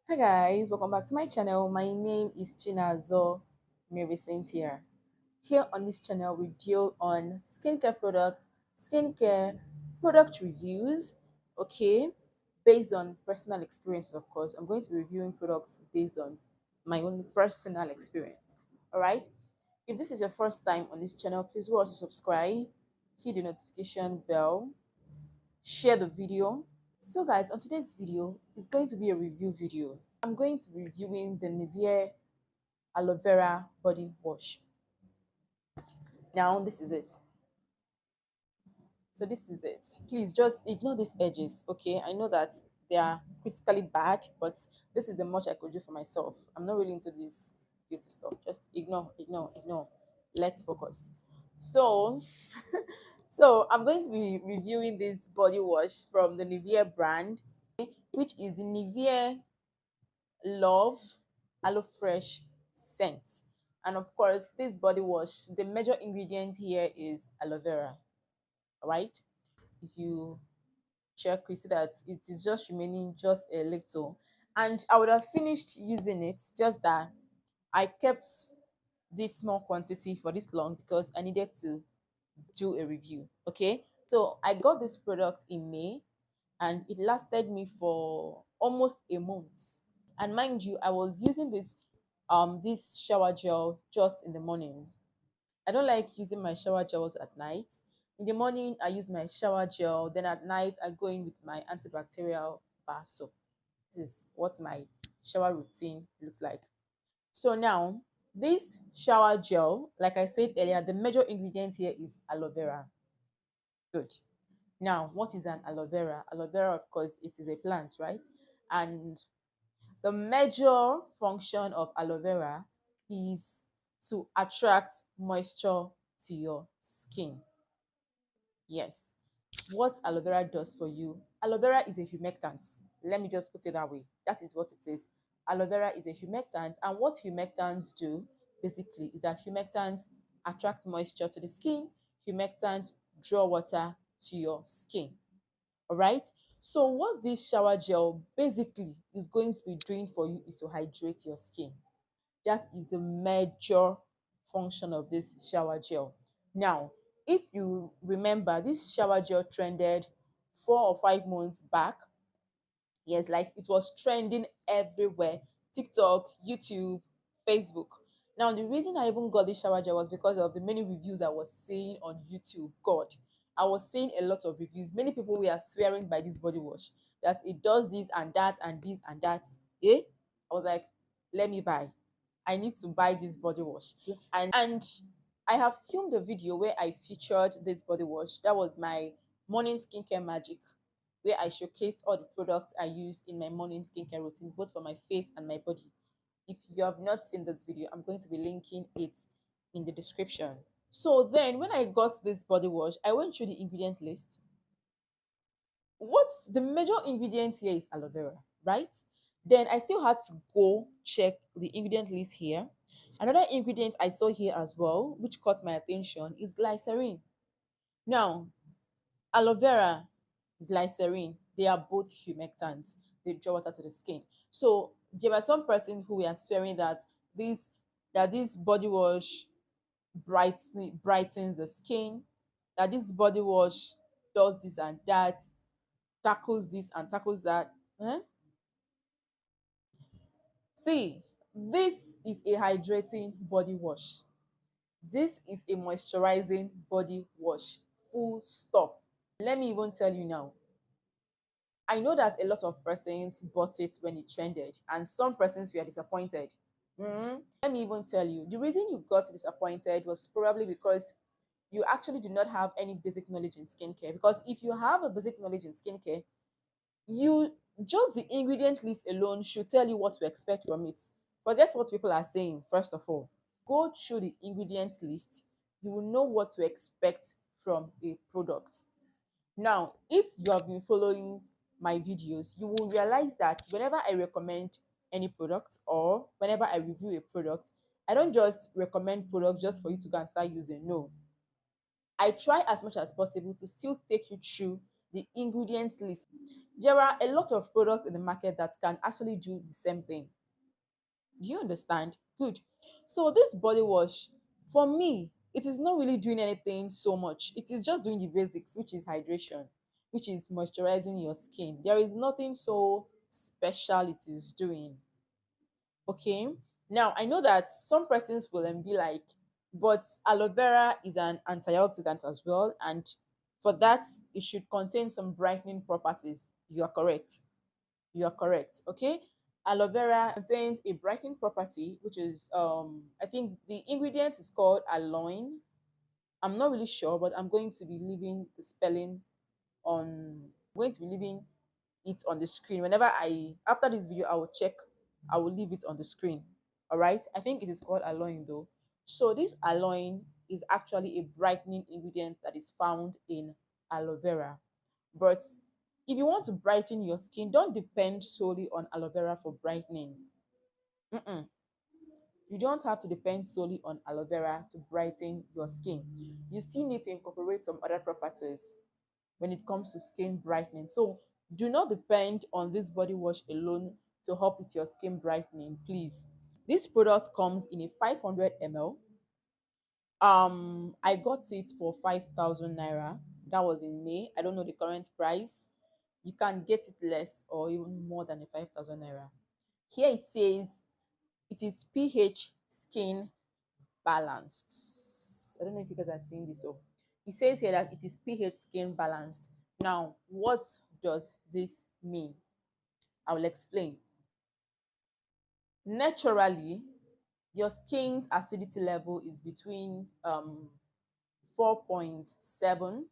Hi guys, welcome back to my channel. My name is Chinazo Mary Saint here. Here on this channel, we deal on skincare products, skincare product reviews, okay, based on personal experience, of course. I'm going to be reviewing products based on my own personal experience. All right. If this is your first time on this channel, please go to subscribe, hit the notification bell, share the video. So guys, on today's video, it's going to be a review video. I'm going to be reviewing the Nivea aloe vera body wash. Now this is it. So this is it. Please just ignore these edges, okay? I know that they are critically bad, but this is the much I could do for myself. I'm not really into this beauty stuff. Just ignore, ignore, ignore. Let's focus. So so I'm going to be reviewing this body wash from the Nivea brand, which is the Nivea Love Aloe Fresh scent. And of course, this body wash, the major ingredient here is aloe vera, right? If you check, you see that it is just remaining just a little. And I would have finished using it, just that I kept this small quantity for this long because I needed to do a review. Okay, so I got this product in May and it lasted me for almost a month. And mind you, I was using this shower gel just in the morning. I don't like using my shower gels at night. In the morning I use my shower gel, then at night I go in with my antibacterial bar soap. This is what my shower routine looks like. So now, this shower gel, like I said earlier, the major ingredient here is aloe vera. Good. Now, what is an aloe vera? Aloe vera, of course, it is a plant, right? And the major function of aloe vera is to attract moisture to your skin. Yes. What aloe vera does for you? Aloe vera is a humectant. Let me just put it that way. That is what it is. Aloe vera is a humectant, and what humectants do basically is that humectants attract moisture to the skin, humectants draw water to your skin. All right. So, what this shower gel basically is going to be doing for you is to hydrate your skin. That is the major function of this shower gel. Now, if you remember, this shower gel trended 4 or 5 months back. Yes, like it was trending everywhere: TikTok, YouTube, Facebook. Now, the reason I even got this shower gel was because of the many reviews I was seeing on YouTube. God, I was seeing a lot of reviews. Many people were swearing by this body wash that it does this and that and this and that. Eh? I was like, let me buy. I need to buy this body wash. And I have filmed a video where I featured this body wash. That was my morning skincare magic, where I showcased all the products I use in my morning skincare routine, both for my face and my body. If you have not seen this video, I'm going to be linking it in the description. So then when I got this body wash, I went through the ingredient list. What's the major ingredient here is aloe vera, right? Then I still had to go check the ingredient list here. Another ingredient I saw here as well, which caught my attention, is glycerin. Now, aloe vera, glycerin, they are both humectants. They draw water to the skin. So there were some persons who were swearing that this this body wash brightens the skin, that this body wash does this and that, tackles this and tackles that. Eh? See, this is a hydrating body wash. This is a moisturizing body wash. Full stop. Let me even tell you now. I know that a lot of persons bought it when it trended, and some persons were disappointed. Let me even tell you, the reason you got disappointed was probably because you actually do not have any basic knowledge in skincare. Because if you have a basic knowledge in skincare, you just the ingredient list alone should tell you what to expect from it. Forget what people are saying. First of all, go through the ingredient list. You will know what to expect from a product. Now, if you have been following my videos, you will realize that whenever I recommend any product or whenever I review a product, I don't just recommend product just for you to go and start using. No, I try as much as possible to still take you through the ingredients list. There are a lot of products in the market that can actually do the same thing. Do you understand? Good. So this body wash, for me, it is not really doing anything so much. It is just doing the basics, which is hydration, which is moisturizing your skin. There is nothing so special it is doing. Okay. Now I know that some persons will be like, but aloe vera is an antioxidant as well, and for that it should contain some brightening properties. You are correct. You are correct. Okay. Aloe vera contains a brightening property, which is I think the ingredient is called aloin. I'm not really sure, but I'm going to be leaving the spelling on going to be leaving it on the screen. Whenever I after this video, I will check, I will leave it on the screen. All right. I think it is called aloin though. So this aloin is actually a brightening ingredient that is found in aloe vera. But if you want to brighten your skin, don't depend solely on aloe vera for brightening. Mm-mm. You don't have to depend solely on aloe vera to brighten your skin. You still need to incorporate some other properties when it comes to skin brightening. So do not depend on this body wash alone to help with your skin brightening, please. This product comes in a 500 ml. I got it for 5,000 naira. That was in May. I don't know the current price. You can get it less or even more than a 5,000 naira. Here it says it is pH skin balanced. I don't know if you guys are seeing this. So it says here that it is pH skin balanced. Now, what does this mean? I will explain. Naturally, your skin's acidity level is between 4.7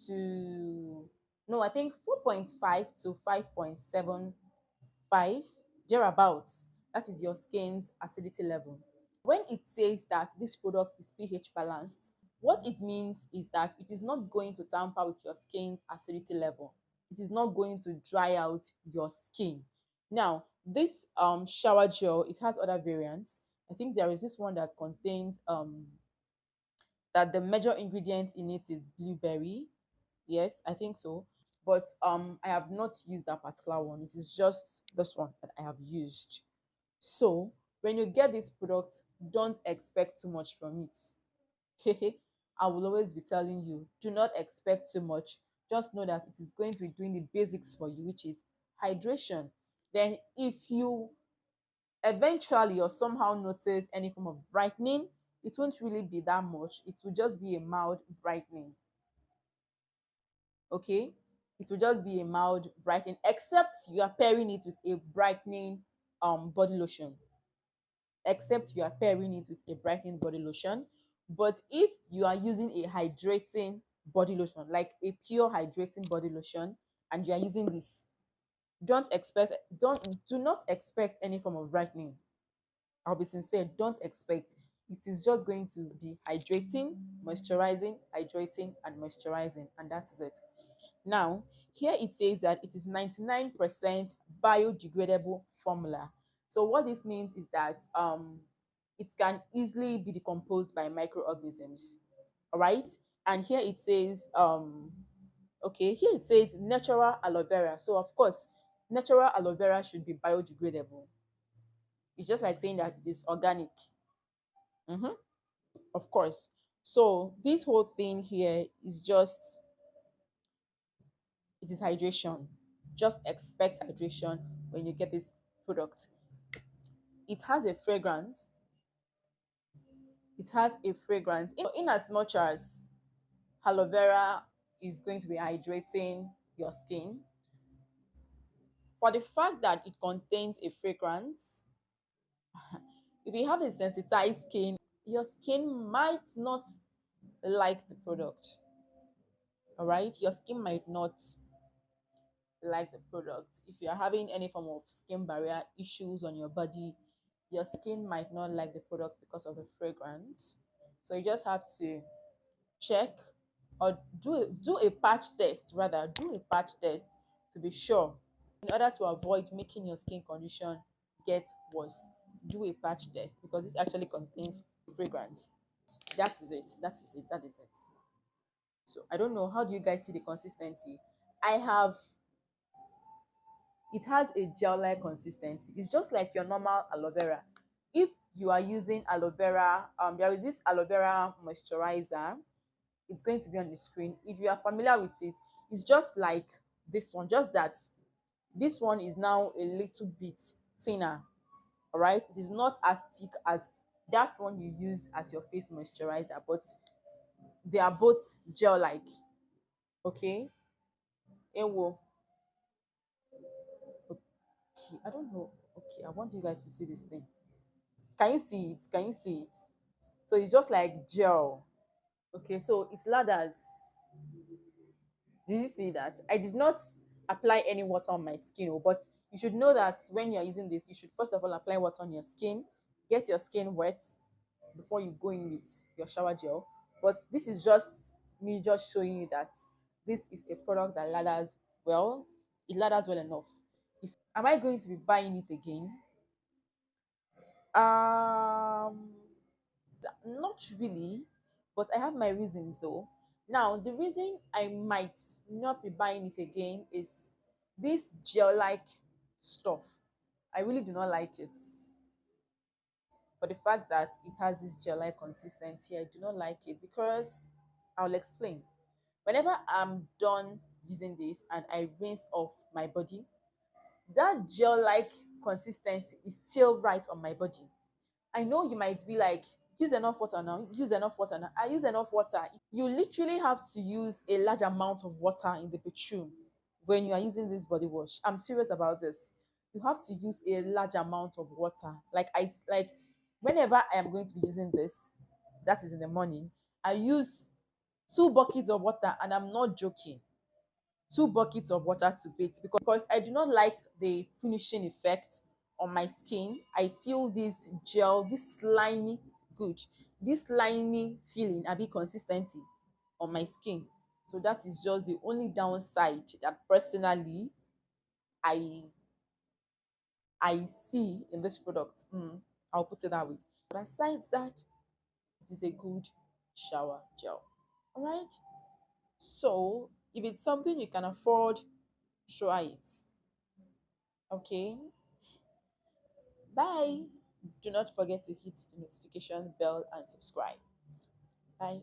to no, I think 4.5 to 5.75, thereabouts. That is your skin's acidity level. When it says that this product is pH balanced, what it means is that it is not going to tamper with your skin's acidity level. It is not going to dry out your skin. Now, this shower gel, it has other variants. I think there is this one that contains that the major ingredient in it is blueberry. Yes, I think so. But I have not used that particular one. It is just this one that I have used. So when you get this product, don't expect too much from it. I will always be telling you, do not expect too much. Just know that it is going to be doing the basics for you, which is hydration. Then if you eventually or somehow notice any form of brightening, it won't really be that much. It will just be a mild brightening. Okay, it will just be a mild brightening, except you are pairing it with a brightening body lotion. Except you are pairing it with a brightening body lotion. But if you are using a hydrating body lotion, like a pure hydrating body lotion, and you are using this, do not expect any form of brightening. I'll be sincere, don't expect. It is just going to be hydrating, and moisturizing, and that is it. Now, here it says that it is 99% biodegradable formula. So what this means is that it can easily be decomposed by microorganisms. All right. And here it says okay, here it says natural aloe vera. So of course, natural aloe vera should be biodegradable. It's just like saying that it is organic. Mm-hmm. Of course. So this whole thing here is just, it is hydration. Just expect hydration when you get this product. It has a fragrance. It has a fragrance. In as much as aloe vera is going to be hydrating your skin, for the fact that it contains a fragrance, if you have a sensitized skin, your skin might not like the product. All right, your skin might not like the product. If you're having any form of skin barrier issues on your body, your skin might not like the product because of the fragrance. So you just have to check or do a patch test, rather do a patch test to be sure, in order to avoid making your skin condition get worse. Do a patch test because this actually contains fragrance. That is it. That is it. That is it. So I don't know, how do you guys see the consistency? I have It has a gel-like consistency. It's just like your normal aloe vera. If you are using aloe vera, there is this aloe vera moisturizer. It's going to be on the screen. If you are familiar with it, it's just like this one, just that this one is now a little bit thinner. All right, it is not as thick as that one you use as your face moisturizer, but they are both gel like. Okay. Ewo. Okay, I don't know. Okay, I want you guys to see this thing. Can you see it? Can you see it? So it's just like gel. Okay, so it's ladders. Did you see that? I did not apply any water on my skin, oh, but you should know that when you're using this, you should first of all apply water on your skin, get your skin wet before you go in with your shower gel. But this is just me just showing you that this is a product that lathers well. It lathers well enough. If am I going to be buying it again? Um, Not really, but I have my reasons though. Now, the reason I might not be buying it again is this gel like stuff. I really do not like it. For the fact that it has this gel like consistency, I do not like it because I'll explain. Whenever I'm done using this and I rinse off my body, that gel like consistency is still right on my body. I know you might be like, use enough water now, use enough water now. I use enough water. You literally have to use a large amount of water in the bathroom when you are using this body wash. I'm serious about this. You have to use a large amount of water. Like whenever I am going to be using this, that is in the morning, I use 2 buckets of water, and I'm not joking. 2 buckets of water to bathe because I do not like the finishing effect on my skin. I feel this gel, this slimy, good, this slimy feeling, a bit consistency on my skin. So that is just the only downside that personally I I see in this product. I'll put it that way. But aside that, it is a good shower gel. All right. So if it's something you can afford, try it. Okay. Bye. Do not forget to hit the notification bell and subscribe. Bye.